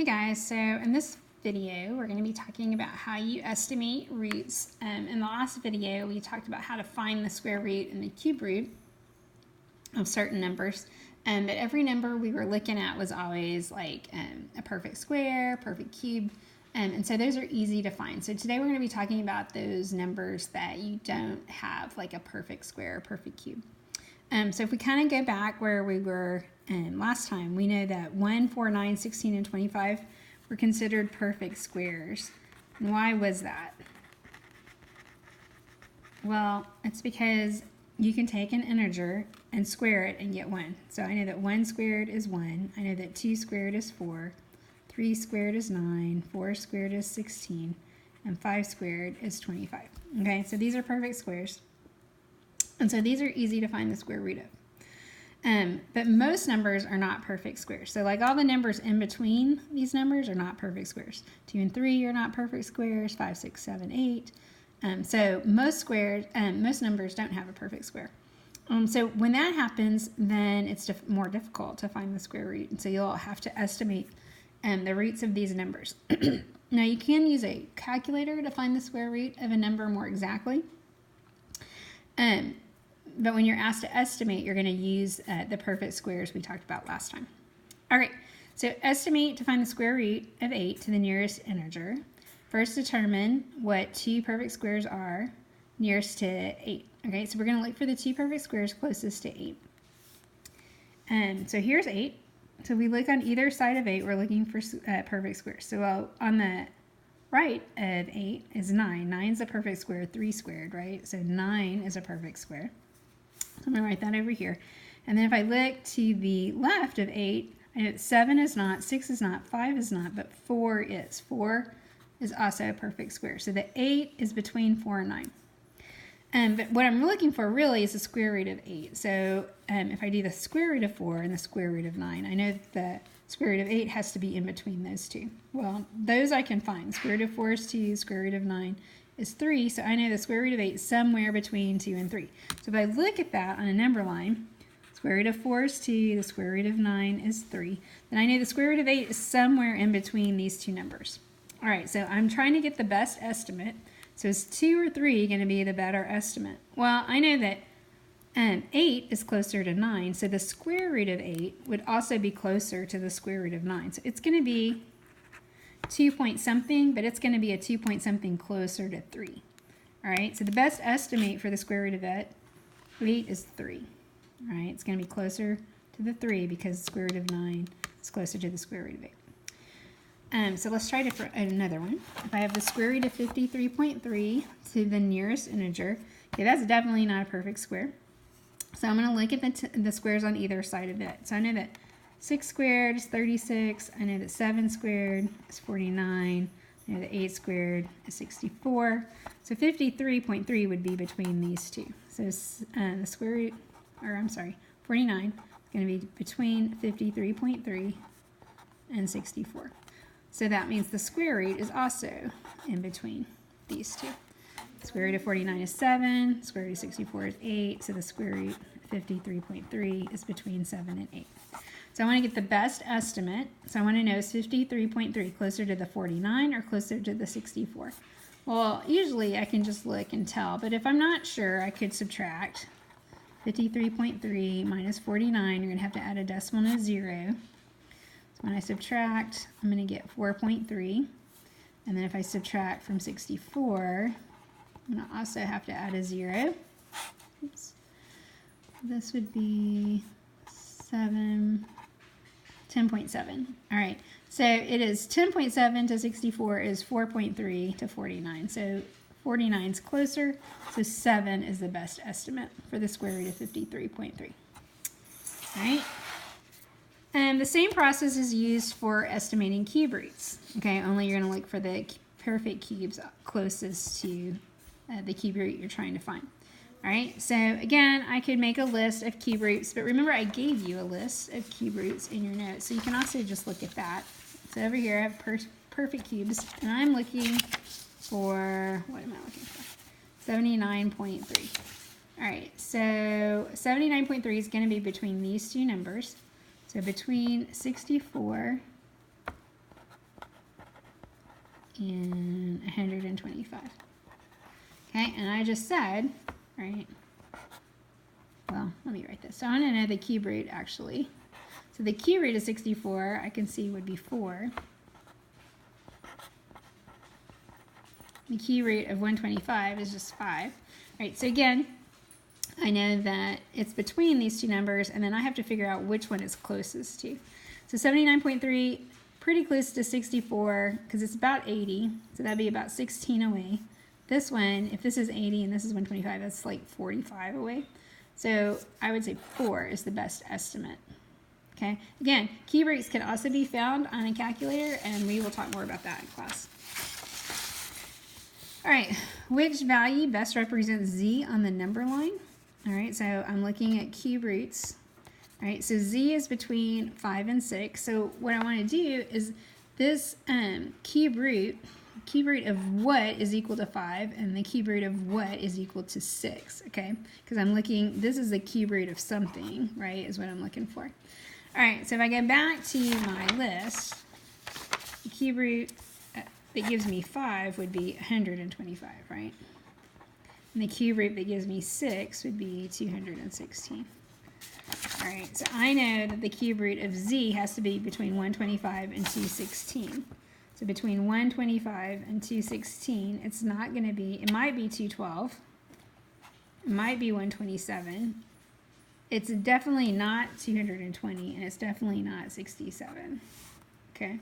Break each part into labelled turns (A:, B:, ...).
A: Hey guys, so in this video we're going to be talking about how you estimate roots. In the last video we talked about how to find the square root and the cube root of certain numbers, but every number we were looking at was always like a perfect square, perfect cube, and so those are easy to find. So today we're going to be talking about those numbers that you don't have like a perfect square or perfect cube. So if we kind of go back where we were last time, we know that 1, 4, 9, 16, and 25 were considered perfect squares. And why was that? Well, it's because you can take an integer and square it and get 1. So I know that 1 squared is 1. I know that 2 squared is 4. 3 squared is 9. 4 squared is 16. And 5 squared is 25. Okay, so these are perfect squares. And so these are easy to find the square root of. But most numbers are not perfect squares. So like all the numbers in between these numbers are not perfect squares. 2 and 3 are not perfect squares. 5, 6, 7, 8. So most numbers don't have a perfect square. So when that happens, then it's more difficult to find the square root. And so you'll have to estimate the roots of these numbers. Now you can use a calculator to find the square root of a number more exactly. But when you're asked to estimate, you're going to use the perfect squares we talked about last time. All right, so estimate to find the square root of 8 to the nearest integer. First determine what two perfect squares are nearest to 8. Okay, so we're going to look for the two perfect squares closest to 8. So here's 8. So we look on either side of 8, we're looking for perfect squares. So on the right of 8 is 9. 9 is a perfect square, 3 squared, right? So 9 is a perfect square. So I'm going to write that over here. And then if I look to the left of 8, I know that 7 is not, 6 is not, 5 is not, but 4 is. 4 is also a perfect square. So the 8 is between 4 and 9. But what I'm looking for really is the square root of 8. So if I do the square root of 4 and the square root of 9, I know that the square root of 8 has to be in between those two. Well, those I can find. Square root of 4 is 2, square root of 9 is 3, so I know the square root of 8 is somewhere between 2 and 3. So if I look at that on a number line, square root of 4 is 2, the square root of 9 is 3, then I know the square root of 8 is somewhere in between these two numbers. All right, so I'm trying to get the best estimate. So is 2 or 3 going to be the better estimate? Well, I know that 8 is closer to 9, so the square root of 8 would also be closer to the square root of 9. So it's going to be 2 point something, but it's going to be a 2 point something closer to 3. All right, so the best estimate for the square root of 8 is 3. All right, it's going to be closer to the 3 because the square root of 9 is closer to the square root of 8. So let's try another one. If I have the square root of 53.3 to the nearest integer, okay, that's definitely not a perfect square. So I'm going to look at the squares on either side of it. So I know that 6 squared is 36. I know that 7 squared is 49. I know that 8 squared is 64. So 53.3 would be between these two. So the square root, 49 is going to be between 53.3 and 64. So that means the square root is also in between these two. Square root of 49 is 7, square root of 64 is 8, so the square root of 53.3 is between 7 and 8. So I want to get the best estimate. So I want to know, is 53.3 closer to the 49 or closer to the 64? Well, usually I can just look and tell, but if I'm not sure, I could subtract 53.3 minus 49. You're going to have to add a decimal and a 0. So when I subtract, I'm going to get 4.3. And then if I subtract from 64, I'm going to also have to add a 0. Oops. This would be 10.7. All right, so it is 10.7 to 64 is 4.3 to 49. So 49 is closer, so 7 is the best estimate for the square root of 53.3. All right. The same process is used for estimating cube roots. Okay, only you're going to look for the perfect cubes closest to the cube root you're trying to find. All right, so again, I could make a list of cube roots, but remember I gave you a list of cube roots in your notes, so you can also just look at that. So over here I have perfect cubes, and I'm looking for, what am I looking for? 79.3. All right, so 79.3 is going to be between these two numbers. So between 64 and 125. Okay, and I just said, right, well, let me write this. So I want to know the cube root actually. So the cube root of 64, I can see would be 4. The cube root of 125 is just 5. All right, so again, I know that it's between these two numbers, and then I have to figure out which one is closest to. So 79.3, pretty close to 64, because it's about 80, so that'd be about 16 away. This one, if this is 80 and this is 125, that's like 45 away. So I would say 4 is the best estimate. Okay, again, cube roots can also be found on a calculator, and we will talk more about that in class. All right, which value best represents z on the number line? All right, so I'm looking at cube roots. All right, so z is between 5 and 6. So what I want to do is this cube root of what is equal to 5, and the cube root of what is equal to 6, okay? Because I'm looking, this is the cube root of something, right, is what I'm looking for. All right, so if I go back to my list, the cube root that gives me 5 would be 125, right? And the cube root that gives me 6 would be 216. All right, so I know that the cube root of z has to be between 125 and 216. So between 125 and 216, it's not going to be, it might be 212. It might be 127. It's definitely not 220, and it's definitely not 67. Okay.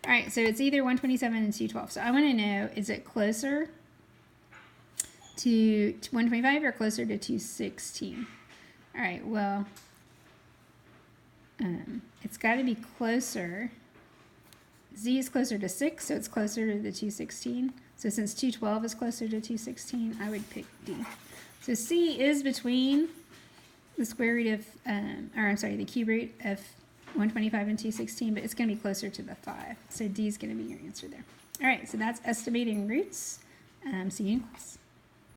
A: All right, so it's either 127 and 212. So I want to know, is it closer to 125 or closer to 216? All right, well, it's got to be closer. Z is closer to 6, so it's closer to the 216. So since 212 is closer to 216, I would pick D. So C is between the square root of, the cube root of 125 and 216, but it's going to be closer to the 5. So D is going to be your answer there. All right, so that's estimating roots. See you in class.